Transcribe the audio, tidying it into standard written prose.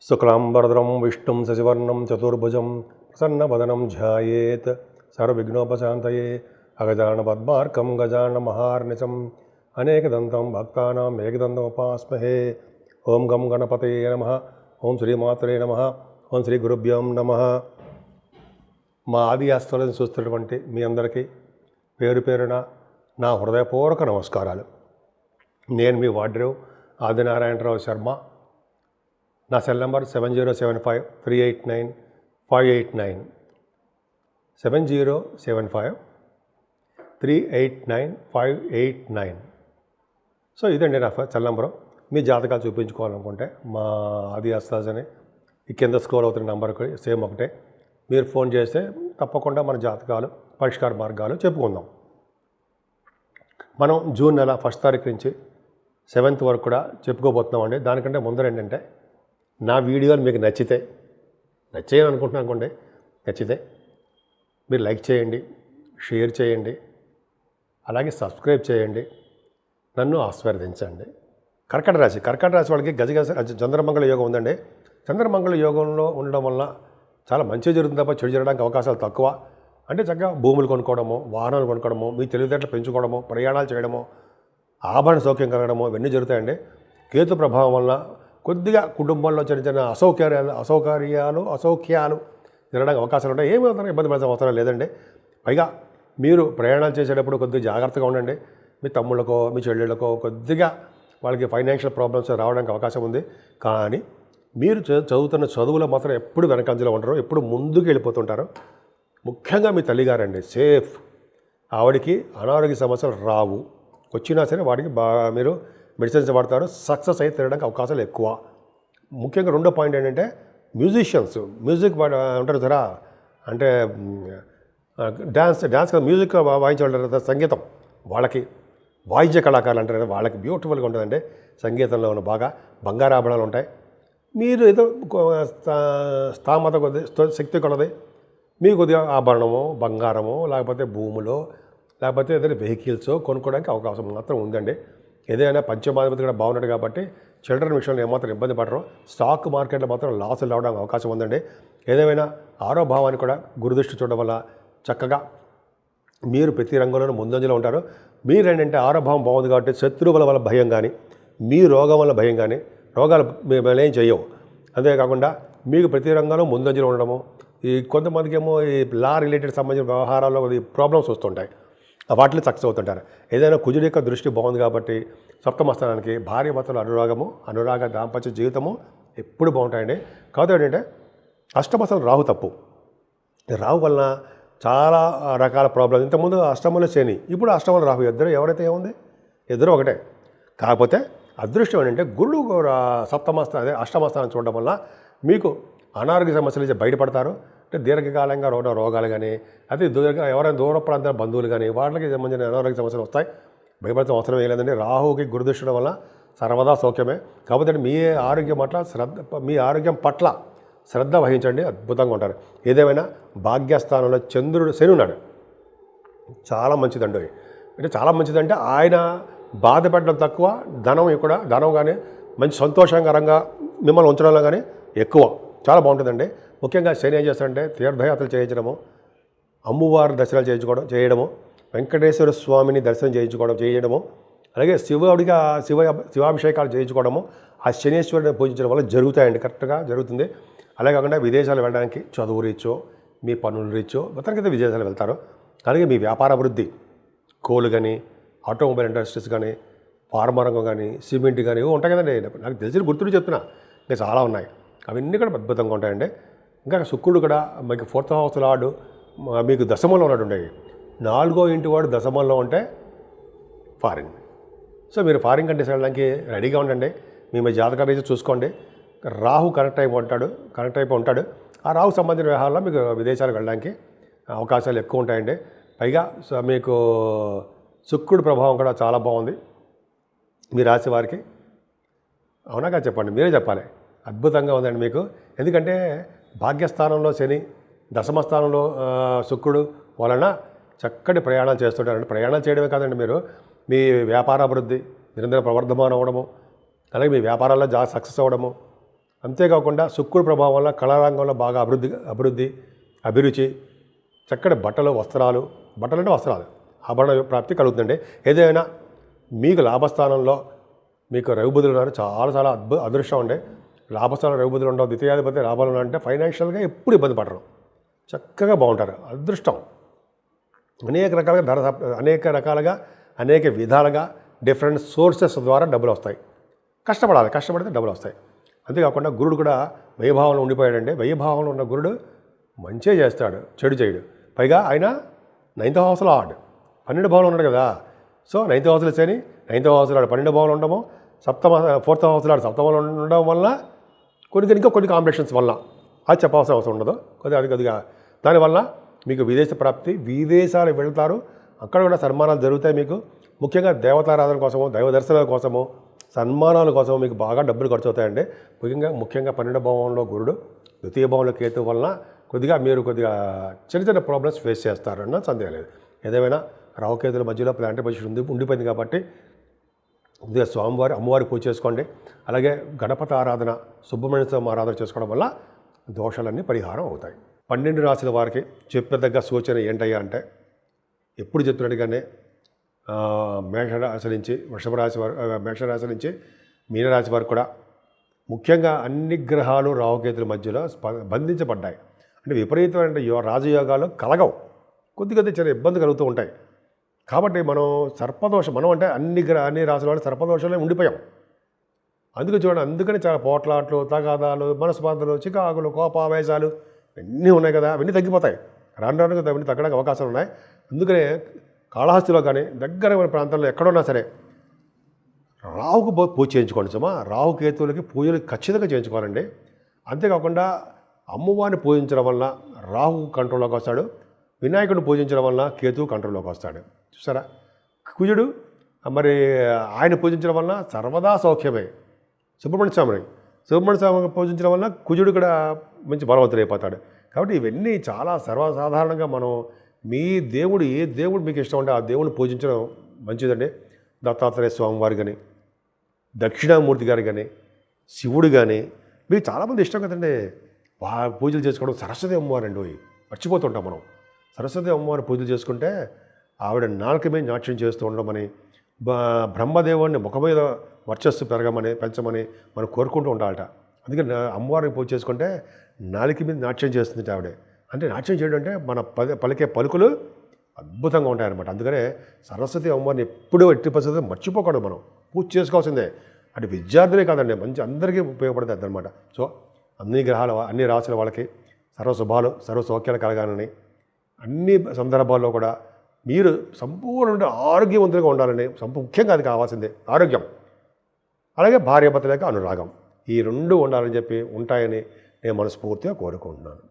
శుక్లాంబరధరం విష్ణుం శశివర్ణం చతుర్భుజం ప్రసన్నవదనం ధ్యాయేత్ సర్వవిఘ్నోపశాంతయే అగజానపద్మార్కం గజాననమహార్నిశం అనేకదంతం భక్తానాం ఏకదంతముపాస్మహే. ఓం గం గణపతయే నమః. ఓం శ్రీమాత్రే నమః. ఓం శ్రీ గురుభ్యం నమః. మా ఆది ఆస్తులను చూస్తున్నటువంటి మీ అందరికీ పేరు పేరున నా హృదయపూర్వక నమస్కారాలు. నేను మీ వాడ్రేవ్ ఆదినారాయణరావు శర్మ. నా సెల్ నెంబర్ 7075389589 7075389589. సో ఇదండి నా సెల్ నెంబరు. మీ జాతకాలు చూపించుకోవాలనుకుంటే మా ఆది ఆస్థాస్ అని ఈ కింద స్క్రోల్ అవుతున్న నెంబర్కి సేమ్ ఒకటే. మీరు ఫోన్ చేస్తే తప్పకుండా మన జాతకాలు పరిష్కార మార్గాలు చెప్పుకుందాం. మనం జూన్ నెల 1వ తారీఖు నుంచి 7th వరకు కూడా చెప్పుకోబోతున్నామండి. దానికంటే ముందర ఏంటంటే, నా వీడియోలు మీకు నచ్చేయని అనుకుంటున్నాను అనుకోండి. నచ్చితే మీరు లైక్ చేయండి, షేర్ చేయండి, అలాగే సబ్స్క్రైబ్ చేయండి, నన్ను ఆశీర్వదించండి. కర్కట రాశి వాళ్ళకి గజగజ చంద్రమంగళ యోగం ఉందండి. చంద్రమంగళ యోగంలో ఉండడం వల్ల చాలా మంచి జరుగుతుంది తప్ప చెడు జరగడానికి అవకాశాలు తక్కువ. అంటే చక్కగా భూములు కొనుక్కోవడము, వాహనాలు కొనుక్కోవడము, మీ తెలివితేటలు పెంచుకోవడము, ప్రయాణాలు చేయడము, ఆభరణ సౌఖ్యం కలగడము, ఇవన్నీ జరుగుతాయండి. కేతు ప్రభావం వల్ల కొద్దిగా కుటుంబంలో చిన్న చిన్న అసౌక్యాలు జరగడానికి అవకాశాలు ఉంటాయి. ఏమీ ఇబ్బంది పడాల్సిన అవసరం లేదండి. పైగా మీరు ప్రయాణాలు చేసేటప్పుడు కొద్దిగా జాగ్రత్తగా ఉండండి. మీ తమ్ముళ్ళకో మీ చెల్లెళ్ళకో కొద్దిగా వాళ్ళకి ఫైనాన్షియల్ ప్రాబ్లమ్స్ రావడానికి అవకాశం ఉంది. కానీ మీరు చదువుతున్న చదువులో మాత్రం ఎప్పుడు వెనకంజలో ఉంటారు, ఎప్పుడు ముందుకు వెళ్ళిపోతుంటారు. ముఖ్యంగా మీ తల్లిగారండి సేఫ్. ఆవిడికి అనారోగ్య సమస్యలు రావు. వచ్చినా సరే వాడికి బాగా మీరు మెడిసిన్స్ వాడతారు. సక్సెస్ అయితే తినడానికి అవకాశాలు ఎక్కువ. ముఖ్యంగా రెండో పాయింట్ ఏంటంటే, మ్యూజిక్ ఉంటారు సరే, అంటే డ్యాన్స్ మ్యూజిక్ వాయించే సంగీతం, వాళ్ళకి వాయిద్య కళాకారులు అంటారు, వాళ్ళకి బ్యూటిఫుల్గా ఉంటుందండి. సంగీతంలో ఉన్న బాగా బంగారాభరణాలు ఉంటాయి. మీరు ఏదో స్థామత కొద్ది శక్తి కొలది మీకు కొద్దిగా ఆభరణమో బంగారమో లేకపోతే భూములో లేకపోతే ఏదైనా వెహికల్స్ కొనుక్కోవడానికి అవకాశం మాత్రం ఉందండి. ఏదైనా పంచమాధిపతి కూడా బాగున్నాడు కాబట్టి చిల్డ్రన్ విషయంలో ఏమాత్రం ఇబ్బంది పడరు. స్టాక్ మార్కెట్లో మాత్రం లాసులు రావడానికి అవకాశం ఉందండి. ఏదేమైనా ఆరో భావాన్ని కూడా గురుదృష్టి చూడడం వల్ల చక్కగా మీరు ప్రతి రంగంలోనూ ముందంజలో ఉంటారు. మీరేంటంటే ఆరో భావం బాగుంది కాబట్టి శత్రువుల వల్ల భయం కానీ, మీ రోగం వల్ల భయం కానీ, రోగాలు మేము ఏం చేయవు. అంతేకాకుండా మీకు ప్రతి రంగంలో ముందంజలో ఉండడము. ఈ కొంతమందికి ఏమో ఈ లా రిలేటెడ్ సంబంధించిన వ్యవహారాల్లో ప్రాబ్లమ్స్ వస్తుంటాయి, వాటిలో సక్సెస్ అవుతుంటారు. ఏదైనా కుజుడి యొక్క దృష్టి బాగుంది కాబట్టి సప్తమ స్థానానికి భార్యాభర్తల అనురాగ దాంపత్య జీవితము ఎప్పుడు బాగుంటాయండి. కాదు ఏంటంటే అష్టమస్థలం రాహు తప్పు. రాహు వలన చాలా రకాల ప్రాబ్లమ్స్. ఇంతకుముందు అష్టమంలో శని, ఇప్పుడు అష్టమంలో రాహు. ఎవరైతే ఏముంది, ఇద్దరు ఒకటే. కాకపోతే అదృష్టం ఏంటంటే గురుడు అష్టమ స్థానం చూడడం వల్ల మీకు అనారోగ్య సమస్యల నుంచి బయటపడతారు. అంటే దీర్ఘకాలంగా రోగాలు కానీ, అదే ఎవరైనా దూర ప్రాంతాల బంధువులు కానీ వాళ్ళకి సంబంధించిన అనారోగ్య సమస్యలు వస్తాయి. భయపడాల్సిన అవసరం ఏం లేదండి. రాహుకి గురుదృష్టి వల్ల సర్వదా సౌఖ్యమే. కాకపోతే మీ ఆరోగ్యం పట్ల శ్రద్ధ వహించండి, అద్భుతంగా ఉంటారు. ఏదేమైనా భాగ్యస్థానంలో శని ఉన్నాడు. చాలా మంచిదండి. అంటే చాలా మంచిదంటే ఆయన బాధపడడం తక్కువ, ధనం కానీ మంచి సంతోషకరంగా మిమ్మల్ని ఉంచడంలో కానీ ఎక్కువ. చాలా బాగుంటుందండి. ముఖ్యంగా శని ఏం చేస్తారంటే తీర్థయాత్రలు చేయించడము, అమ్మవారి దర్శనాలు చేయడము, వెంకటేశ్వర స్వామిని దర్శనం చేయడము, అలాగే శివాభిషేకాలు చేయించుకోవడము, ఆ శనీశ్వరుని పూజించడం వల్ల జరుగుతాయండి. కరెక్ట్గా జరుగుతుంది. అలాగే కాకుండా విదేశాలు వెళ్ళడానికి చదువు రీచో, మీ పనులు రీచో మొత్తానికైతే విదేశాలు వెళ్తారు. అలాగే మీ వ్యాపార అభివృద్ధి, కోల్ కానీ, ఆటోమొబైల్ ఇండస్ట్రీస్ కానీ, ఫార్మా రంగం కానీ, సిమెంట్ కానీ ఉంటాయి కదండి. నాకు తెలిసిన గుర్తులు చెప్తున్నా, ఇంకా చాలా ఉన్నాయి. అవన్నీ కూడా అద్భుతంగా ఉంటాయండి. ఇంకా శుక్రుడు కూడా మీకు 4th హౌస్ లార్డు మీకు దశమంలో ఉన్నాడు. 4వ ఇంటి వాడు దశమంలో ఉంటే ఫారిన్. సో మీరు ఫారిన్ కంట్రీస్ వెళ్ళడానికి రెడీగా ఉండండి. మీ జాతకాలు అయితే చూసుకోండి. రాహు కనెక్ట్ అయిపోయి ఉంటాడు. ఆ రాహు సంబంధించిన వ్యవహారాల్లో మీకు విదేశాలకు వెళ్ళడానికి అవకాశాలు ఎక్కువ ఉంటాయండి. పైగా మీకు శుక్రుడు ప్రభావం కూడా చాలా బాగుంది మీ రాశి వారికి. అవునాగా చెప్పండి, మీరే చెప్పాలి. అద్భుతంగా ఉందండి మీకు. ఎందుకంటే భాగ్యస్థానంలో శని, దశమ స్థానంలో శుక్రుడు వలన చక్కటి ప్రయాణాలు చేస్తుంటారండి. ప్రయాణాలు చేయడమే కాదండి, మీరు మీ వ్యాపార అభివృద్ధి నిరంతరం ప్రవర్ధమానం అవ్వడము, అలాగే మీ వ్యాపారాల్లో సక్సెస్ అవ్వడము, అంతేకాకుండా శుక్రుడి ప్రభావం వల్ల కళారంగంలో బాగా అభిరుచి, చక్కటి బట్టలు వస్త్రాలు, బట్టలు అంటే వస్త్రాలు, ఆభరణ ప్రాప్తి కలుగుతుందండి. ఏదైనా మీకు లాభస్థానంలో మీకు రవిబుధులు ఉన్నారు, చాలా అదృష్టం అండి. లాభస్థానం రవిబుధులు ఉండవు, ద్వితీయాధిపతి లాభాలు ఉన్నాయంటే ఫైనాన్షియల్గా ఎప్పుడు ఇబ్బంది పడరు, చక్కగా బాగుంటారు. అదృష్టం అనేక రకాలుగా అనేక విధాలుగా డిఫరెంట్ సోర్సెస్ ద్వారా డబ్బులు వస్తాయి. కష్టపడితే డబ్బులు వస్తాయి. అంతేకాకుండా గురుడు కూడా వ్యయభావంలో ఉండిపోయాడంటే, వ్యయభావంలో ఉన్న గురుడు మంచిగా చేస్తాడు, చెడు చేయడు. పైగా ఆయన 9th house లార్డ్, 12 భావంలో ఉన్నాడు కదా. సో 9th house శని, 9th house లార్డ్ 12 భావంలో ఉండము, 4th house లార్డ్ 7th భావంలో ఉండడం వల్ల కొన్ని కాంబినేషన్స్ వల్ల అది చెప్పాల్సిన అవసరం ఉండదు. కొద్దిగా దానివల్ల మీకు విదేశ ప్రాప్తి, విదేశాలు వెళ్తారు, అక్కడ కూడా సన్మానాలు జరుగుతాయి. మీకు ముఖ్యంగా దేవతారాధన కోసము, దైవ దర్శనాల కోసము, సన్మానాల కోసం మీకు బాగా డబ్బులు ఖర్చు అవుతాయండి. ముఖ్యంగా 12వ భావంలో గురుడు, ద్వితీయ భావంలో కేతు వలన మీరు చిన్న ప్రాబ్లమ్స్ ఫేస్ చేస్తారన్న సందేహం లేదు. ఏదేమైనా రాహుకేతుల మధ్యలో ప్లానటరీ పొజిషన్ ఉండిపోయింది కాబట్టి కొద్దిగా అమ్మవారి పూజ చేసుకోండి. అలాగే గణపతి ఆరాధన, సుబ్రహ్మణ్య స్వామి ఆరాధన చేసుకోవడం వల్ల దోషాలన్నీ పరిహారం అవుతాయి. 12 రాశుల వారికి చెప్పదగ్గ సూచన ఏంటయ్యా అంటే, ఎప్పుడు చెప్తున్నట్టుగానే మేషరాశి నుంచి మేషరాశి నుంచి మీనరాశి వరకు కూడా ముఖ్యంగా అన్ని గ్రహాలు రాహుకేతుల మధ్యలో బంధించబడ్డాయి. అంటే విపరీతమైన రాజయోగాలు కలగవు, కొద్దిగా చిన్న ఇబ్బంది కలుగుతూ ఉంటాయి. కాబట్టి మనం అంటే అన్ని రాశుల వాళ్ళు సర్పదోషంలో ఉండిపోయాం. అందుకని చాలా పోట్లాట్లు, తగాదాలు, మనస్పార్థలు, చికాకులు, కోపావేశాలు ఇవన్నీ ఉన్నాయి కదా. అవన్నీ తగ్గిపోతాయి, రాను అవన్నీ తగ్గడానికి అవకాశాలు ఉన్నాయి. అందుకనే కాళహస్తిలో కానీ దగ్గర ప్రాంతాల్లో ఎక్కడున్నా సరే రాహుకు పూజ చేయించుకోండి. రాహుకేతువులకి పూజలు ఖచ్చితంగా చేయించుకోవాలండి. అంతేకాకుండా అమ్మవారిని పూజించడం వల్ల రాహు కంట్రోల్లోకి వస్తాడు, వినాయకుడిని పూజించడం వల్ల కేతువు కంట్రోల్లోకి వస్తాడు. చూసారా, కుజుడు ఆయన పూజించడం వల్ల సర్వదా సౌఖ్యమే. సుబ్రహ్మణ్య స్వామిని పూజించడం వల్ల కుజుడు కూడా మంచి బలవంతుడైపోతాడు. కాబట్టి ఇవన్నీ చాలా సర్వసాధారణంగా మీ దేవుడు, ఏ దేవుడు మీకు ఇష్టం ఉంటే ఆ దేవుడిని పూజించడం మంచిదండి. దత్తాత్రేయ స్వామి వారు కానీ, దక్షిణామూర్తి గారు కానీ, శివుడు కానీ మీకు చాలామంది ఇష్టం కదండి. పూజలు చేసుకోవడం సరస్వతి అమ్మవారు అండి, మర్చిపోతుంటాం మనం. సరస్వతి అమ్మవారి పూజలు చేసుకుంటే ఆవిడ నాలుక మీద నాట్యం చేస్తూ ఉండమని, బ్రహ్మదేవుడిని ముఖం మీద వర్చస్సు పెంచమని మనం కోరుకుంటూ ఉండాలట. అందుకని అమ్మవారిని పూజ చేసుకుంటే నాలుక మీద నాట్యం చేస్తుంది ఆవిడే. అంటే నాట్యం చేయడం అంటే మన పలికే పలుకులు అద్భుతంగా ఉంటాయన్నమాట. అందుకనే సరస్వతి అమ్మవారిని ఎప్పుడూ ఎట్టి పరిస్థితుల్లో మర్చిపోకూడదు, మనం పూజ చేసుకోవాల్సిందే. అంటే విద్యార్థులే కాదండి, మంచి అందరికీ ఉపయోగపడుతుంది అన్నమాట. సో అన్ని రాశుల వాళ్ళకి సర్వశుభాలు, సర్వసౌఖ్యాలు కలగాలని, అన్ని సందర్భాల్లో కూడా మీరు సంపూర్ణ ఆరోగ్యవంతులుగా ఉండాలని, ముఖ్యంగా అది కావాల్సిందే ఆరోగ్యం. అలాగే భార్యాభర్తల యొక్క అనురాగం, ఈ 2 ఉండాలని చెప్పి ఉంటాయని నేను మనస్ఫూర్తిగా కోరుకుంటున్నాను.